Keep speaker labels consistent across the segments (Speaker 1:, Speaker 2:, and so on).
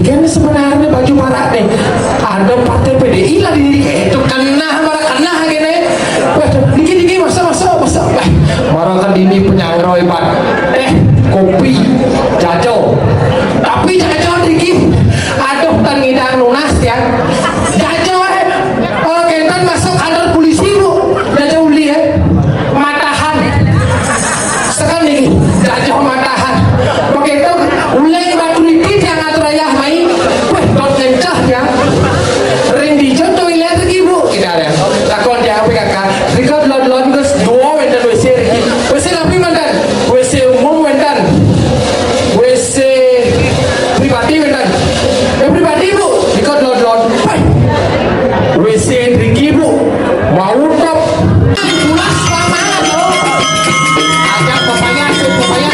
Speaker 1: kan sebenarnya baju marak nih ada partai PDI lah di diri itu kena gini waduh dikit masa marah kan ini penyangro hebat kopi jajo tapi jajo dikit aduh kan ngidang lunas ya jajo kentan masuk kantor polisi bu jajo uli matahan sekali jajo matahan begitu uleng batu lipit yang atur ayah main weh tot lencah ya ring dijon tuh ilet lagi bu kita ada takon dia apa kakak record lot terus dua wendan WC tapi mandan WC umum wendan WC pribadi wendan pribadi bu record lot WC Riki bu mau top pulas lama loh ada papaya pulas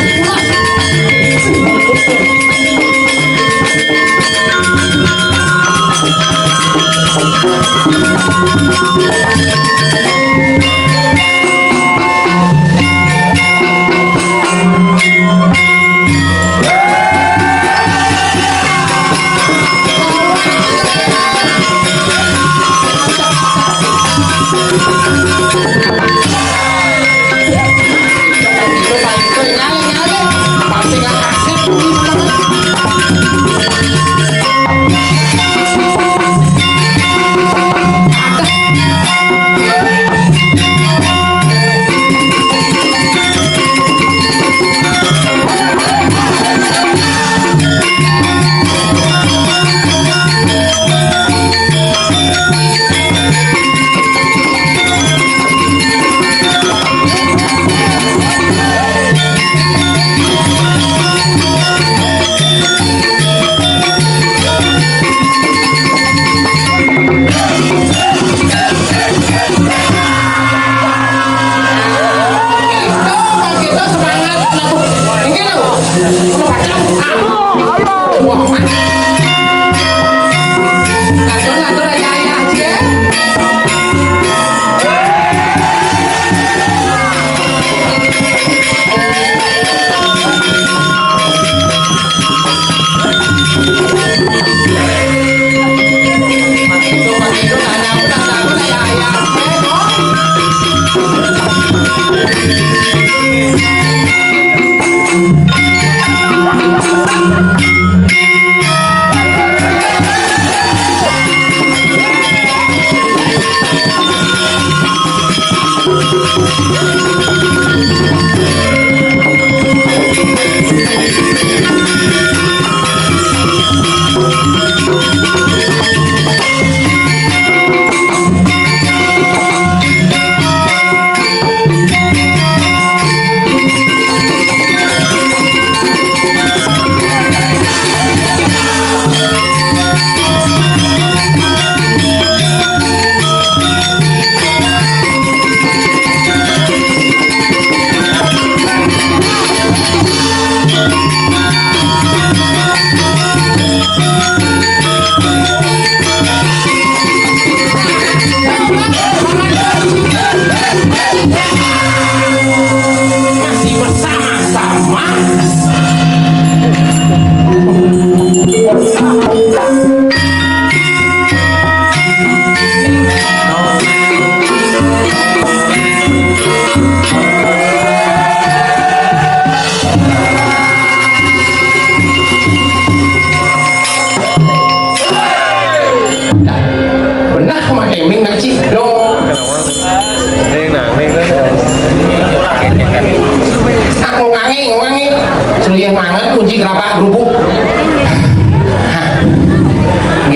Speaker 1: kunci kenapa kerupuk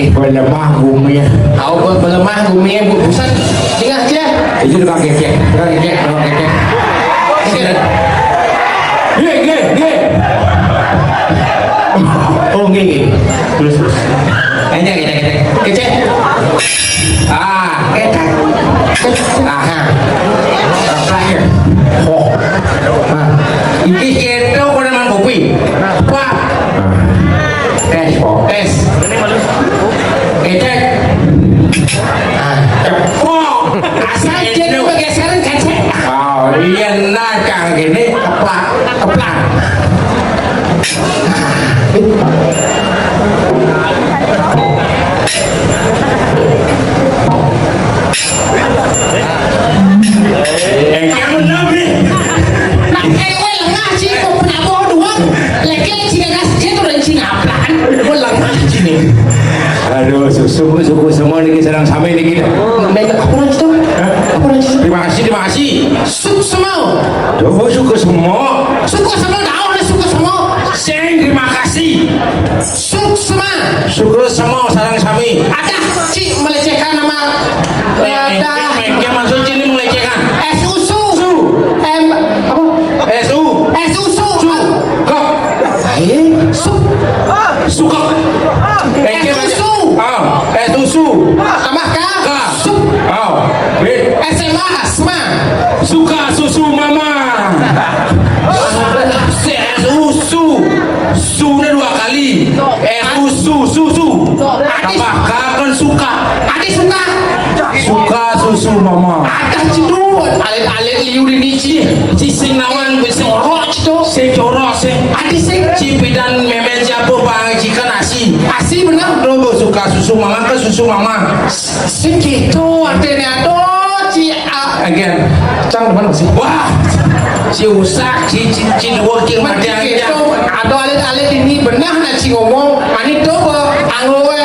Speaker 2: pelemah bumi
Speaker 1: tahu pelemah bumi busan tinggal aja
Speaker 2: itu tukang kekek
Speaker 1: oh gini terus aja kecek terakhir ini itu peneman kopi pak tes kecek cepok asal jadi bergeseran kecek oh iya nakang gini keplang
Speaker 2: susu semua niki sedang sampai niki.
Speaker 1: Baik, apa lagi tuh? Apa lagi?
Speaker 2: Terima kasih.
Speaker 1: Suk semau.
Speaker 2: Coba suku semua.
Speaker 1: Suku semau tahu nih suku semau.
Speaker 2: Sing terima kasih.
Speaker 1: Suk semau.
Speaker 2: Syukur semua sarang sami.
Speaker 1: Ada Cik melecehkan nama. Ada.
Speaker 2: Yang maksud ini melecehkan.
Speaker 1: Susu.
Speaker 2: Su.
Speaker 1: Apa?
Speaker 2: Su.
Speaker 1: Susu.
Speaker 2: Kok.
Speaker 1: Suk.
Speaker 2: Suka.
Speaker 1: Susu.
Speaker 2: Susu.
Speaker 1: Tambah kah? Suk. SMA asma.
Speaker 2: Suka susu mama. Susu. Sudah 2 kali. Susu. Tambah kan suka.
Speaker 1: Adik suka.
Speaker 2: Suka susu mama.
Speaker 1: Ada cedut. Alit liu di nici.
Speaker 2: Sing nawan sing
Speaker 1: Jorok cedut.
Speaker 2: sing jorok sing
Speaker 1: Adik sing.
Speaker 2: cipi dan memen siapa bang jika nasi.
Speaker 1: Asi benar.
Speaker 2: Lo suka susu mama ke susu mama.
Speaker 1: Sing gitu artinya aduh
Speaker 2: Again.
Speaker 1: Cang mana sih?
Speaker 2: Wah. Si usak si working
Speaker 1: Macam
Speaker 2: macam
Speaker 1: gitu. Ada alit ini benar nak si ngomong. Ani coba angloe.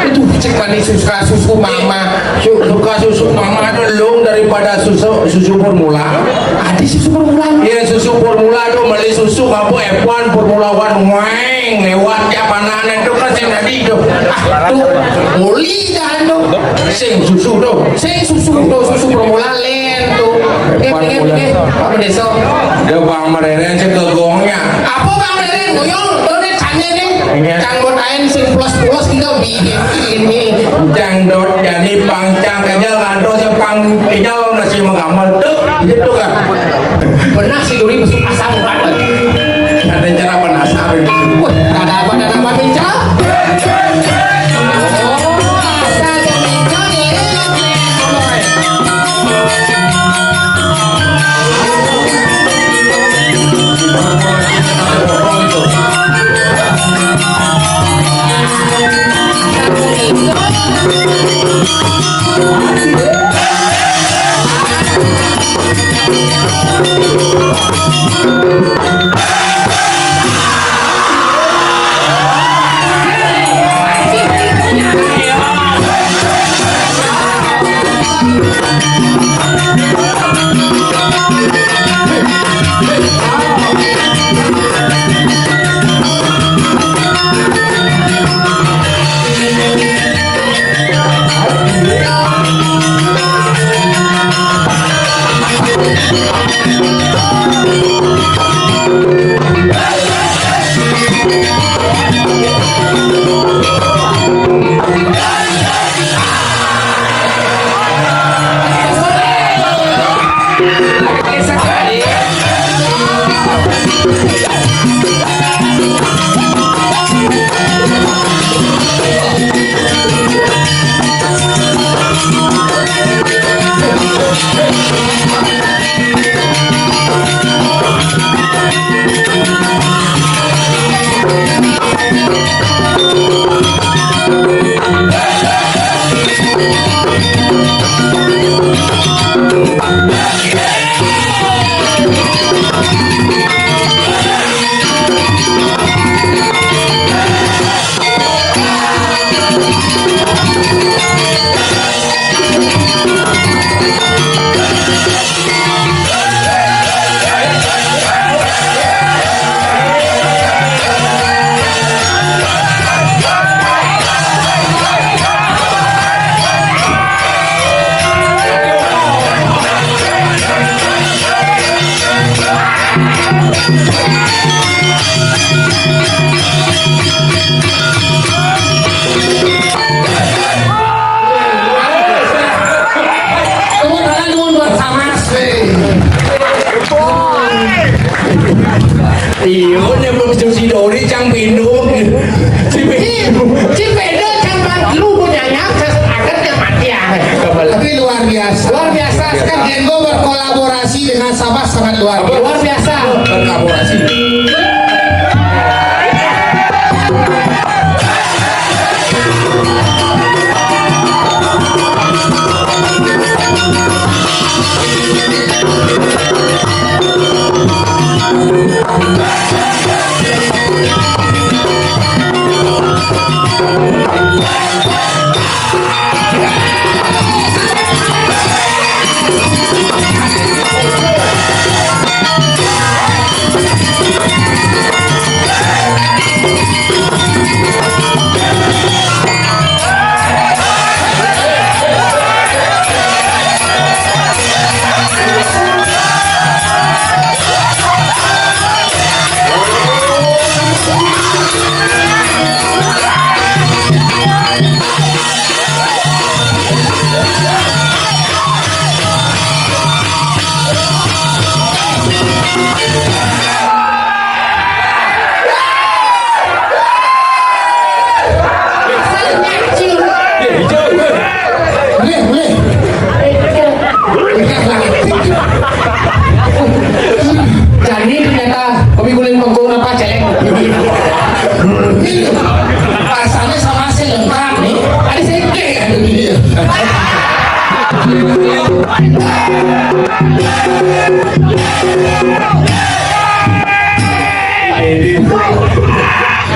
Speaker 1: Itu cek mani susu mama.
Speaker 2: Suka susu mama itu long daripada susu formula.
Speaker 1: Ada susu permulaan.
Speaker 2: Iya susu formula itu beli susu kamu F1 formula 1 weng lewat japanan itu kan sing tadi itu.
Speaker 1: Tuh muli dah tu.
Speaker 2: Sing susu tuh.
Speaker 1: Saya susu permulaan lain tuh. Apa desa?
Speaker 2: Dia bang mereren sing kegongnya.
Speaker 1: Apa bang Rere ngoyong? Tuh ni cannya ni. Canggot ain sing plus kita ini.
Speaker 2: Jangdot jadi pangcang kejal kado sing pang kejal nasi mengamal tuh gitu kan.
Speaker 1: Benar si Duri masuk asam urat lagi.
Speaker 2: Ada cara penasaran.
Speaker 1: Wah, ada apa bincang?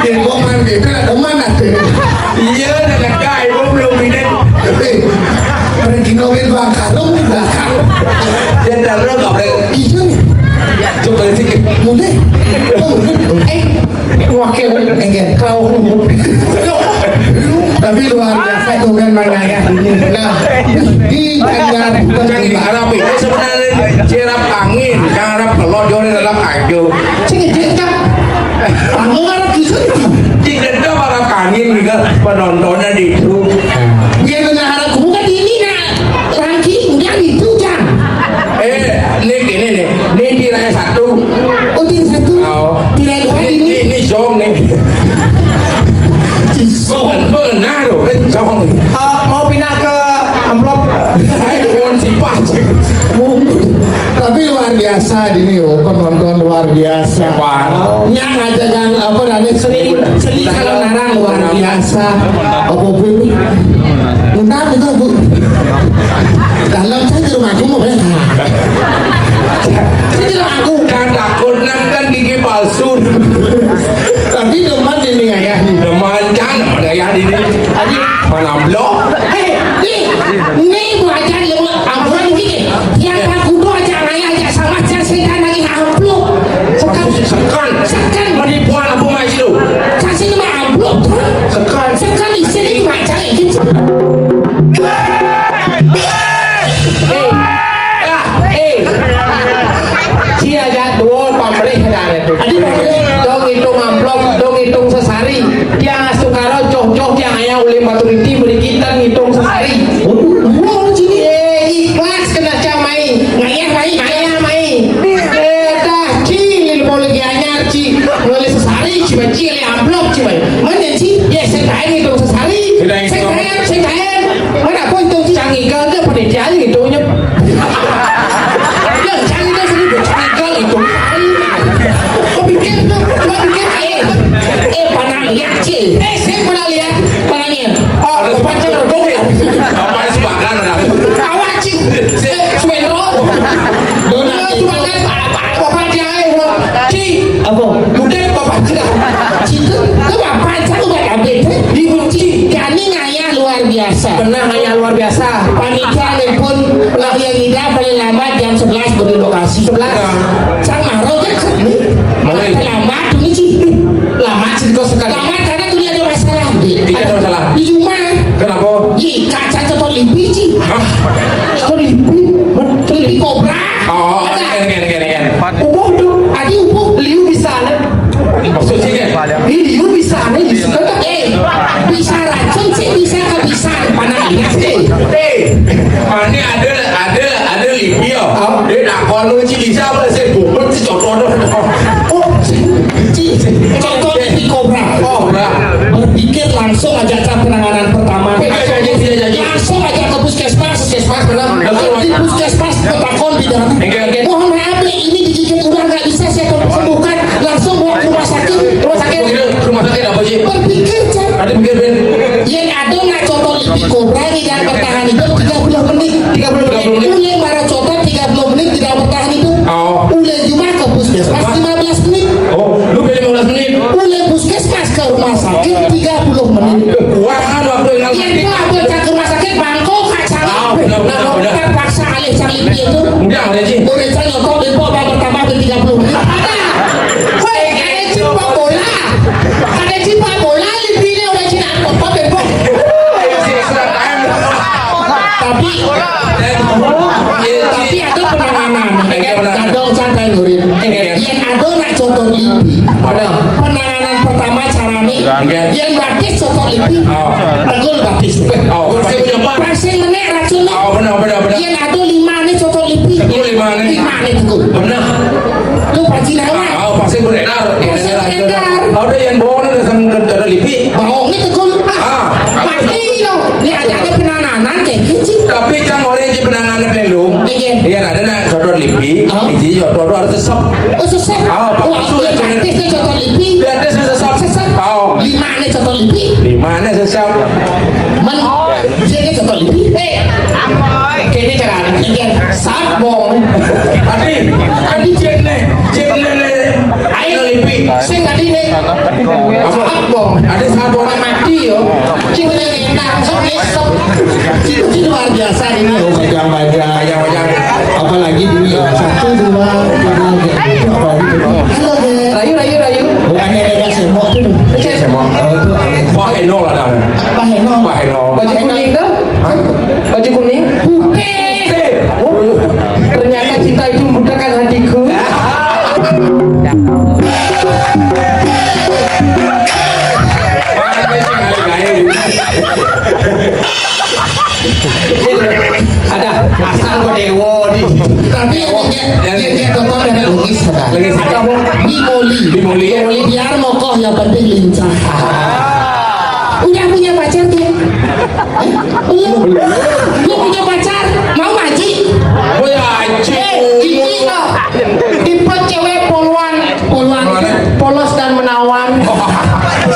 Speaker 3: Jadi gua main gitu ada mana tuh?
Speaker 2: Iya, ada kai belum ini.
Speaker 3: Pergi ngawin bangkarung di belakang.
Speaker 2: Dia dalam nggak boleh.
Speaker 3: Iya nih.
Speaker 2: Coba sedikit.
Speaker 3: Mulai. Wakil enggak kau. Tapi luar biasa tuh kan mainnya. Nah, di Banjar
Speaker 2: Kan di Arab itu sebenarnya cirap angin, kan Arab kalau jauh dalam ajo.
Speaker 3: cek Panggung Arab gitu.
Speaker 2: Tidak ada Arab angin juga penontonnya di itu.
Speaker 3: Dia mengharap bukan ini nak. Ranking udah itu kan.
Speaker 2: Ini gini nih, ini tirai satu.
Speaker 3: Oh dia satu.
Speaker 2: Oh.
Speaker 3: Tidak dua ini.
Speaker 2: Ini zong nih. Benar loh, zong.
Speaker 1: Mau pindah ke amplop.
Speaker 2: iPhone si pas.
Speaker 3: Tapi luar biasa ini oh penonton luar biasa.
Speaker 2: Wow.
Speaker 3: Yang aja kan apa namanya seni kalau narang luar biasa. Apa ini? Entah itu bu. Dalam saya di rumahku mau beli. Saya di rumahku.
Speaker 2: Kan takut kan gigi palsu.
Speaker 3: Tapi depan ini ya.
Speaker 2: Deman kan ada yang ini. Mana blok?
Speaker 3: Ini buatan yang amplop ini. Yang aku doa jangan aja sama setan lagi amplop.
Speaker 2: Sekan menipuan apa macam itu?
Speaker 3: Kasih nama amplop tuh. Sekan di sini macam ini.
Speaker 1: Cia jadwal pemerintah itu. Dong hitung amplop, dong hitung sesari. Yang sukaro joh yang ayah oleh maturiti beri kita ngitung sesari.
Speaker 3: Oh, sini.
Speaker 1: Ikhlas kena camai, ngayah mai. Dah cil mau lagi anyar ci, boleh sesari ci baci le amplop ci mai. Mana ci? Ya saya ngitung sesari. Saya mana kau hitung ci canggih kau dia pada jadi hitungnya. Ya canggih dah sini canggih kau hitung. Kau pikir
Speaker 3: Panang lihat cil.
Speaker 1: saya pernah lihat
Speaker 3: Panangnya.
Speaker 1: oh pacar dong ya.
Speaker 2: Apa sebagian ada?
Speaker 1: Awak ci, suero. Dona sebagai bapak dia ci.
Speaker 3: Apa?
Speaker 1: Udah bapak kita.
Speaker 3: Cinta. Itu apa? Saya nggak update.
Speaker 1: Dibenci.
Speaker 3: Kami ngaya luar biasa.
Speaker 1: Benar hanya luar biasa.
Speaker 3: Panitia pun lah yang tidak paling lambat jam 11 beri lokasi.
Speaker 1: 11.
Speaker 3: Sang Maro kan
Speaker 2: Mulai.
Speaker 3: lambat ini sih.
Speaker 1: Lama sih kau sekali.
Speaker 3: Lambat karena tuh ada masalah.
Speaker 2: Tidak ada masalah.
Speaker 3: Di rumah.
Speaker 2: Kenapa?
Speaker 3: Ih, kaca contoh lipi sih.
Speaker 2: Hah?
Speaker 3: Contoh lipi kobra.
Speaker 2: Oh, kan.
Speaker 1: Ubuh tuh.
Speaker 3: Adi upu.
Speaker 1: Liu bisa nih.
Speaker 2: Maksudnya kan?
Speaker 1: Liu bisa nih.
Speaker 3: Bisa racun sih bisa bisa panah ingat sih.
Speaker 2: Ini ada Libya. Dia nak kalau cili siapa saya bukan si contoh.
Speaker 3: Oh, contoh lipi kobra.
Speaker 2: Oh, enggak.
Speaker 3: Berpikir langsung aja ke penanganan pertama.
Speaker 2: Jadi.
Speaker 3: Langsung aja ke puskesmas.
Speaker 2: benar.
Speaker 3: Di puskesmas petakon di dalam.
Speaker 2: Enggak.
Speaker 3: Mohon maaf nih, ini digigit udah nggak bisa saya sembuhkan. Langsung bawa ke rumah sakit.
Speaker 2: Rumah sakit apa sih?
Speaker 3: Berpikir Cak.
Speaker 2: Ada pikir Ben.
Speaker 3: Yang ada nggak contoh lipi kobra tidak bertahan hidup 30 menit.
Speaker 2: 30 menit.
Speaker 3: Uleng marah contoh 30 menit tidak bertahan hidup.
Speaker 2: Oh.
Speaker 3: Uleng cuma ke puskesmas 15 menit.
Speaker 2: Oh, lu pilih 15 menit.
Speaker 3: Uleng puskesmas ke rumah sakit 30 menit.
Speaker 2: Wah, waktu yang
Speaker 3: Yang gua bocah ke rumah sakit Bangkok kacang.
Speaker 2: benar.
Speaker 3: Terpaksa alih sang lipi itu.
Speaker 2: Udah, ada sih.
Speaker 3: Boleh saya nyokok info bertambah ke 30 menit. Ada. Woi, ada cipta bola. Ada cipta bola lipinya udah cina apa bebok. Tapi ada penanganan. Kadang santai nurin. Yang ada nak contoh lipi. Penanganan pertama caranya. Yang baptis contoh lipi. Tegul baptis.
Speaker 2: Oh, saya punya Pak.
Speaker 3: Pasien menek racunnya.
Speaker 2: Oh, benar.
Speaker 3: Yang ada 5 nih contoh lipi.
Speaker 2: Tegul 5 nih.
Speaker 3: 5 nih tegul.
Speaker 2: Benar.
Speaker 3: Lu pasti lewat.
Speaker 2: Oh, pasti beredar.
Speaker 3: Pasti beredar.
Speaker 2: Ada yang bohong ada sama lipi.
Speaker 3: Bohong nih tegul. Pasti lo. Ini ada penanganan kayak gitu.
Speaker 2: Tapi kan orang yang penanganan belum. Iya, ada nak sodor lipi. Ini sodor harus sesep.
Speaker 3: Oh sesat. Wah, yang baptis nih contoh lipi.
Speaker 2: Biar dia sesep.
Speaker 3: Sesat.
Speaker 2: Oh,
Speaker 3: 5 nih contoh lipi.
Speaker 2: di mana sesep?
Speaker 3: Jadi contoh lipi. Ini luar biasa ini. Oh,
Speaker 2: Bayang.
Speaker 3: apalagi di 1, 2, 3, halo deh.
Speaker 1: Rayu.
Speaker 3: Bukan ada semua tuh.
Speaker 2: Semua. Wah, Eno lah dah.
Speaker 3: Pak Heno.
Speaker 1: Baju kuning tuh? Baju kuning? Oh, ternyata cinta itu membukakan hatiku. Ada asal kok dewo di.
Speaker 3: Tapi dia tonton ada lukis ada.
Speaker 2: Lagi kamu
Speaker 3: Bimoli biar mokoh yang penting lincah. Udah punya pacar tuh? Belum. Lu punya pacar? Mau ngaji? Ini loh tipe cewek poluan, polos dan menawan.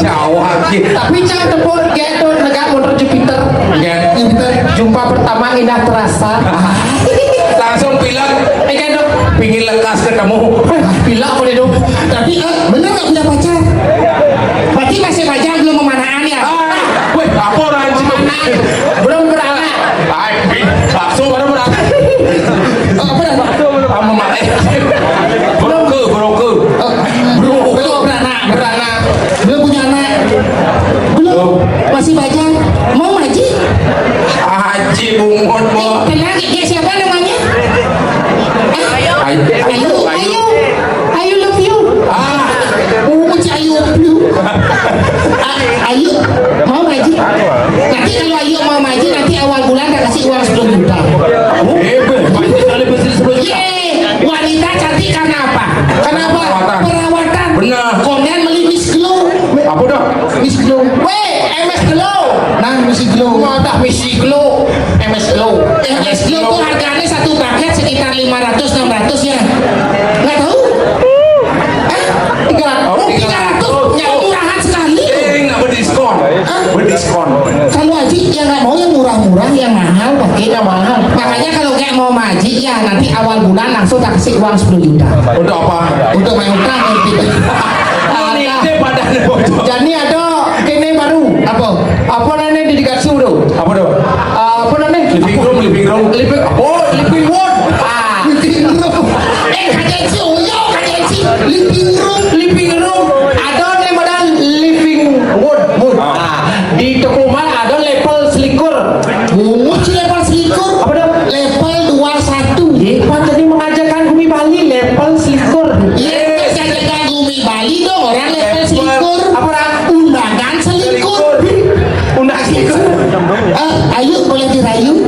Speaker 2: jauh lagi.
Speaker 1: Tapi jangan tepuk gitu negak menurut Jupiter. Jumpa pertama indah terasa.
Speaker 2: Langsung bilang
Speaker 1: Dok,
Speaker 2: pingin lekas ketemu.
Speaker 1: bilang boleh dong.
Speaker 3: Tapi bener gak punya pacar? Berarti masih pacar belum memanaan ya?
Speaker 2: Weh, apa orang sih?
Speaker 1: Belum beranak.
Speaker 2: Bakso baru beranak.
Speaker 3: Apa dah?
Speaker 2: Kamu malah. Broke.
Speaker 3: Belum beranak. Belum punya anak. Belum. Masih pacar. Mau ngaji?
Speaker 2: Haji bungut mo.
Speaker 3: Kenal dia siapa namanya? Ayu love you. Ayu love you. Ayu mau ngaji? Nanti kalau Ayu mau ngaji nanti awal bulan tak kasih uang 10 juta.
Speaker 2: Banyak kali bersih 10 juta.
Speaker 3: Wanita cantik karena apa? Kenapa? Perawatan.
Speaker 2: Benar.
Speaker 3: Kemudian beli Miss Glow.
Speaker 2: Apa dah?
Speaker 3: Miss Glow. MS Glow. Nah, Miss Glow.
Speaker 1: Mau tak misi glow, MS glow.
Speaker 3: MS Glow tuh harganya satu paket sekitar 500-600 ya. Nggak tahu? 300. Yang murahan sekali.
Speaker 2: Nggak berdiskon. Berdiskon.
Speaker 3: Kalau haji yang nggak mau yang murah-murah, yang mahal pakainya mahal. Makanya kalau kayak mau haji ya nanti awal bulan langsung tak kasih uang 10 juta.
Speaker 2: Untuk apa?
Speaker 3: Untuk main utang nanti.
Speaker 2: Ini badannya bocor.
Speaker 1: Jadi ada kene baru. Apa namanya di Gatsu tuh?
Speaker 2: Apa dah?
Speaker 1: Apa namanya?
Speaker 2: Living room.
Speaker 1: Living room.
Speaker 3: Kajensi oyo, kajensi
Speaker 1: Living room. Ada yang badan living wood. Di toko mal ada level selikur.
Speaker 3: bungut sih level selikur.
Speaker 1: Apa dah?
Speaker 3: Level 21.
Speaker 1: Pak tadi mengajarkan Bumi Bali level selikur.
Speaker 3: Iya, saya jaga Gumi Bali dong orang level selikur.
Speaker 1: Apa dah?
Speaker 3: Undangan selikur.
Speaker 1: Undang selikur.
Speaker 3: Ayo boleh dirayu.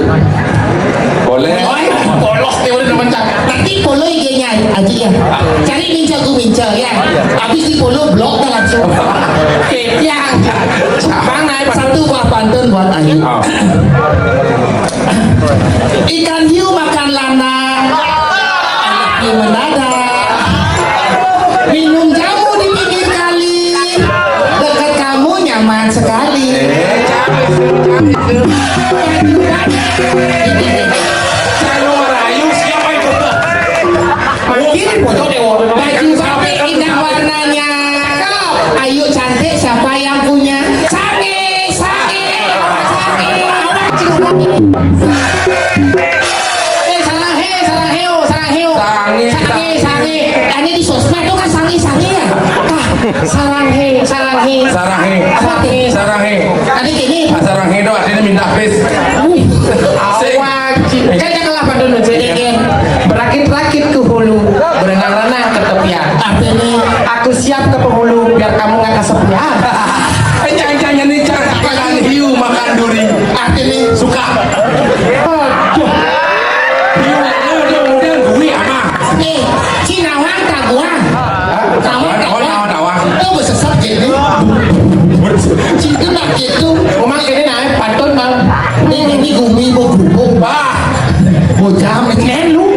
Speaker 2: Boleh.
Speaker 1: Polos teori teman cak.
Speaker 3: Nanti follow IG-nya aja ya. Cari Minca Guminca ya. Habis di follow blog dah langsung.
Speaker 1: Yang bang naik
Speaker 3: Satu buah pantun buat Ayu. Ikan hiu makan lana, anak hiu mendadak. Minum jamu di pinggir kali, dekat kamu nyaman sekali.
Speaker 2: Saya merayu siapa itu?
Speaker 1: Makin foto dewa.
Speaker 3: Baju batik indah warnanya. Ayu cantik siapa yang punya? Sange. Sange. Ini di sosmed itu kan sange ya.
Speaker 2: Sarahe.
Speaker 3: Tadi gini.
Speaker 2: Sarahe do artinya minta please.
Speaker 1: Wajib. Kayaknya kalah pada dulu jadi berakit-rakit ke hulu, berenang-renang ke tepian.
Speaker 3: Artinya
Speaker 1: Aku siap ke penghulu biar kamu nggak kesepian.
Speaker 2: Jangan nih makan hiu makan duri.
Speaker 3: artinya
Speaker 2: Suka.
Speaker 1: Aduh.
Speaker 2: Hiu kemudian gue ama.
Speaker 3: Cinawang taguang.
Speaker 2: Tawang.
Speaker 3: Itu bersesat gitu. Cinta nak gitu.
Speaker 1: Umang ini naik pantun bang.
Speaker 3: Ini gumi mau berhubung. Bocah
Speaker 1: Nen lu.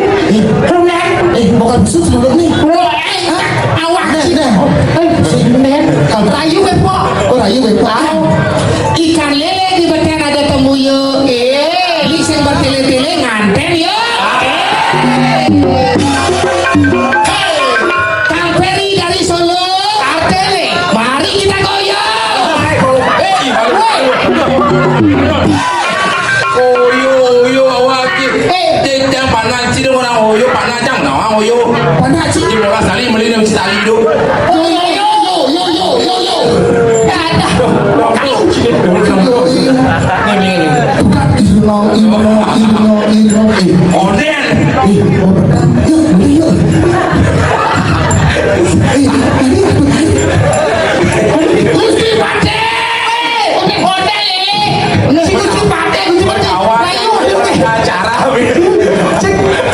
Speaker 1: Lu nen.
Speaker 3: Bukan busuk dulu nih. Awak dah.
Speaker 1: Nen.
Speaker 3: Rayu bepo. Rayu bepo. Ikan lele di beten ada temuyuk. Liseng bertele-tele nganten ya. Kang Peri dari Solo. Artele. Mari kita goyang.
Speaker 2: Oden.
Speaker 3: Gusti Pate, hotel ini, si Gusti Pate,
Speaker 2: Acara.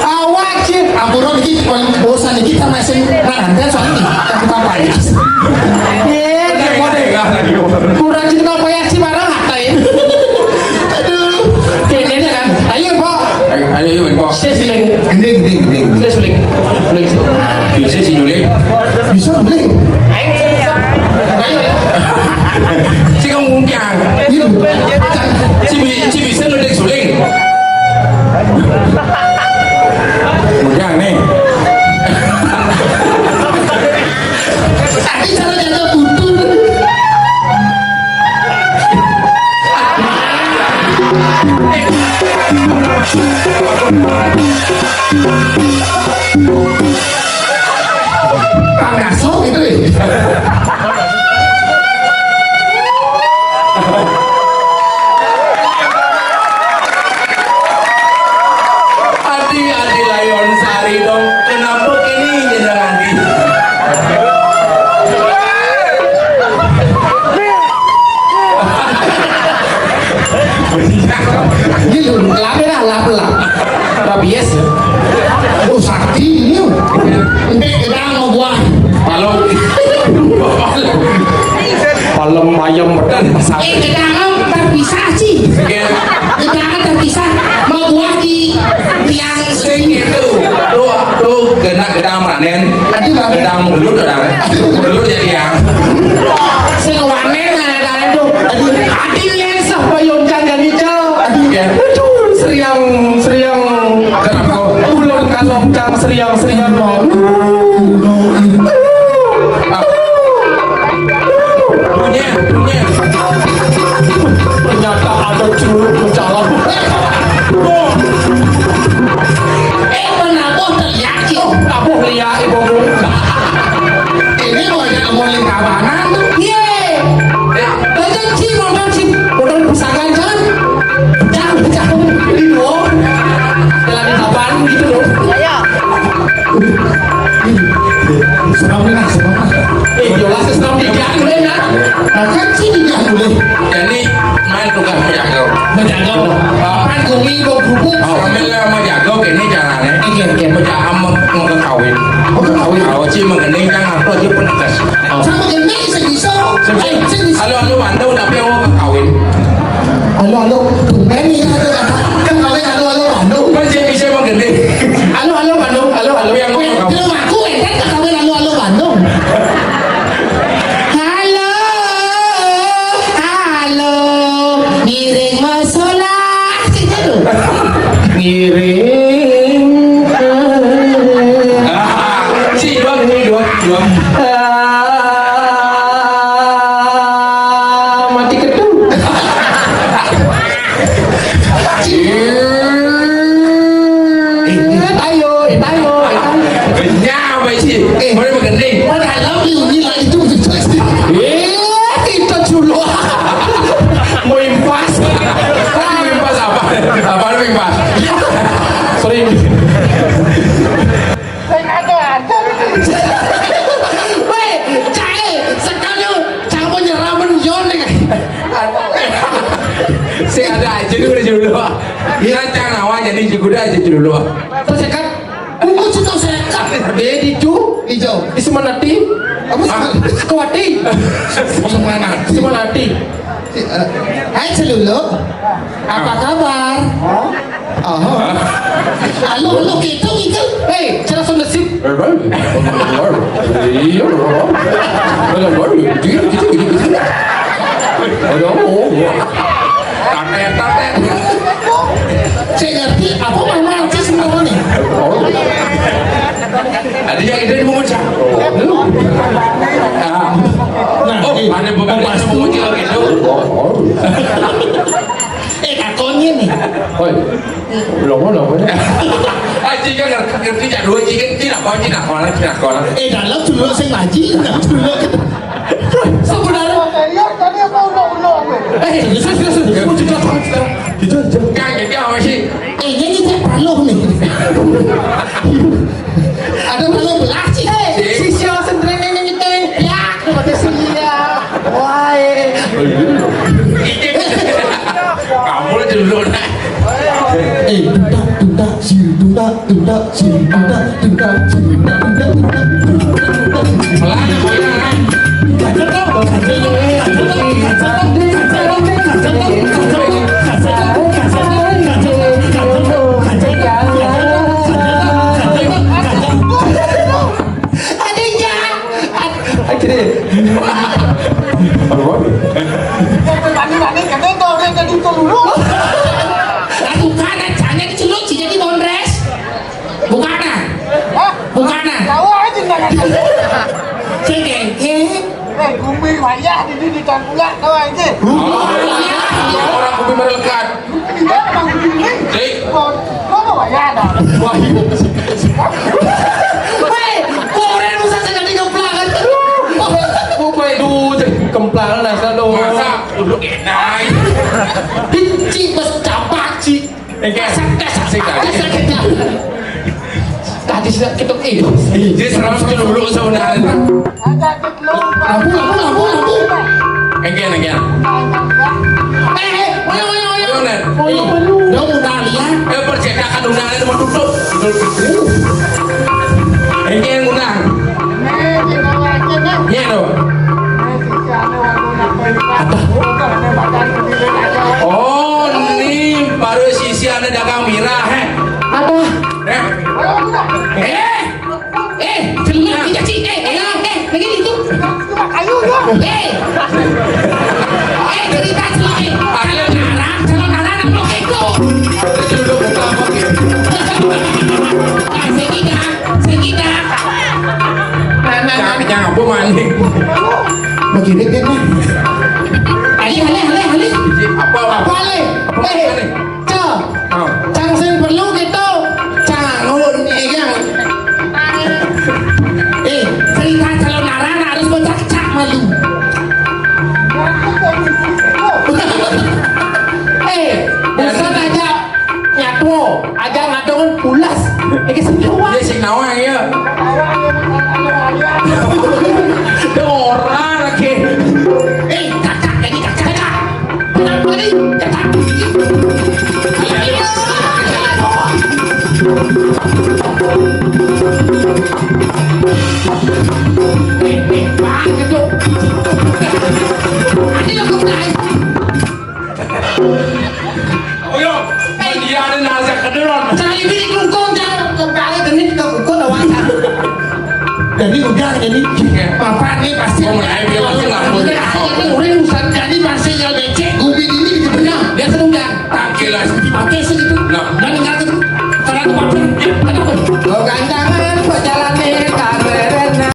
Speaker 1: Awak sih.
Speaker 3: Ampun, ini paling bosan ini kita masih nanti soalnya kita banyak.
Speaker 1: Kurang cinta apa ya sih barang hatain. Aduh, kayaknya kan. Ayo Pak.
Speaker 2: Ayo Pak.
Speaker 1: Saya siling.
Speaker 3: Gede.
Speaker 1: Saya siling.
Speaker 2: Bisa sih Juli.
Speaker 3: Bisa boleh.
Speaker 1: Ayo.
Speaker 2: Si kamu mungkin. Si bisa nulis suling. Mungkin nih.
Speaker 3: Tadi cara jaga butuh. Pangaso gitu ya.
Speaker 2: Adi Layon Sari dong. Kenapa ini jadi Adi?
Speaker 1: Ini lap ya lap. Rabies.
Speaker 3: Oh sakti ini. Ini kita mau buah.
Speaker 2: Palem ayam medan.
Speaker 3: Kita mau terpisah sih. Kita akan terpisah. Mau buah di tiang
Speaker 2: Sing itu. Tuh gedang meranen. Gedang mulut jadi yang.
Speaker 1: Sing wanen ada itu. Adi yang sampai yongkan kan itu. Aduh, seriang.
Speaker 2: Kenapa?
Speaker 1: Ulung kalongkang seriang mau.
Speaker 2: Punya.
Speaker 1: Ternyata ada curug mencalam.
Speaker 3: menabuh teryakin.
Speaker 1: Tabuh liat ibu.
Speaker 3: Ini banyak ngomongin kawanan tuh.
Speaker 1: Ye. Banyak sih modal pusakan kan. Pecah. Ini dong. Jalan di depan gitu dong.
Speaker 3: Seram lah.
Speaker 1: Jelas senang dia boleh kan?
Speaker 3: Kan sini nggak boleh.
Speaker 2: Jadi main tugas menjaga.
Speaker 1: Menjaga dong.
Speaker 3: Kan kumi kok kerupuk.
Speaker 2: Kamila menjaga ini caranya. Menjaga mau kawin. Kalau sih mengenai jangan apa aja penegas.
Speaker 3: Sama gini bisa.
Speaker 2: Halo Bandung tapi mau kawin.
Speaker 3: Halo, tumben nih ada kan halo Bandung.
Speaker 2: Masih bisa mengenai.
Speaker 1: Halo Bandung. Halo.
Speaker 2: Yang mau kawin.
Speaker 3: Belum aku kan kawin halo Bandung. Halo, ngiring masalah gitu.
Speaker 1: Ngiring.
Speaker 2: Si dua.
Speaker 1: Mati ketu. Tayo.
Speaker 2: Ya apa sih? Boleh mengenai.
Speaker 3: What I love you ini lah itu pasti.
Speaker 1: Kita dulu. Mau impas.
Speaker 2: Impas apa? Apa impas?
Speaker 1: Sorry.
Speaker 3: Weh, cai, sekali campur nyeramen yon nih.
Speaker 2: Saya ada aja dulu. Rancang awal jadi juga aja dulu.
Speaker 1: Tersekat.
Speaker 3: Aku suka sekat.
Speaker 1: Dia di cu.
Speaker 3: Hijau.
Speaker 1: Di Semanati.
Speaker 3: Apa sih?
Speaker 1: Kewati. Semanati.
Speaker 3: Hai Celulu, apa kabar? Oh, halo gitu.
Speaker 1: Hey, cara sondesip.
Speaker 2: Tatet.
Speaker 3: Saya ngerti apa mama nanti semua nih.
Speaker 2: Ada yang itu mau macam. Ada beberapa yang mau macam itu.
Speaker 3: Kakonya nih.
Speaker 1: Oi. Lama.
Speaker 2: Jika ngerti tak dua tidak kau.
Speaker 3: Dalam dulu saya ngaji, dulu kita. Sebenarnya
Speaker 2: Kang jadi apa sih?
Speaker 3: Ini saya balong nih. Ada balong belas sih.
Speaker 1: Si siapa sendiri ini ya, pakai sia. Wah.
Speaker 2: Kamu lah dulu nah.
Speaker 3: Tunda si.
Speaker 2: Pelan goyang.
Speaker 3: Bukan, jangan diceluk jadi bondres. Bukan.
Speaker 4: Tahu aja jangan.
Speaker 3: Cengeng.
Speaker 4: Gumi wayah di tahun pula tahu aja.
Speaker 2: Orang kopi merelekat.
Speaker 4: Bang gumi.
Speaker 2: Dik.
Speaker 4: Kau wayah dah.
Speaker 3: Hei, orang musa sedang digemplangan.
Speaker 1: Bukan itu kemplang lah selalu.
Speaker 2: Masa duduk enak.
Speaker 3: Benci bos capak sih. Tadi sudah ketuk itu.
Speaker 2: Jadi serang dulu sebenarnya.
Speaker 4: Ada ketlong.
Speaker 3: Lampu.
Speaker 2: Again.
Speaker 3: Ayo.
Speaker 2: Benar.
Speaker 3: Dong udah lihat.
Speaker 2: Percetakan undangan nomor tutup. Again undang. Ya dong. Oh, ini baru sisi ada dagang mirah,
Speaker 3: Apa?
Speaker 2: Eh,
Speaker 3: Celuk tidak sih. Begini itu.
Speaker 4: Ayo ya.
Speaker 3: Cerita celuk. Celuk narang celuk itu.
Speaker 2: duduk buka apa gitu.
Speaker 3: Sekitar.
Speaker 2: Jangan apa maning.
Speaker 3: Begini kan? Ali.
Speaker 2: Apa?
Speaker 3: Ale. Cang sing perlu gitu. Cangun yang. Cerita calon narang harus bercak malu. Bukan aja nyatu, aja ngadongan pulas. Ini semua.
Speaker 2: Dia sing nawang ya. Ada orang lagi.
Speaker 3: Kakak, ini kakak. Kenapa nih? Kakak. Gitu. Ada yang kembali.
Speaker 2: Oh yo, dia ada nasi kederon.
Speaker 3: Saya pilih kungkung jangan kembali genit ke kungkung doang. Jadi udah jadi bapak nih pasti
Speaker 2: Dia pasti ngambul.
Speaker 3: ini udah urusan jadi pasti yang becek gumi ini gitu benar dia sedang
Speaker 2: Tak kilas.
Speaker 3: pakai segitu
Speaker 2: Nah.
Speaker 3: dan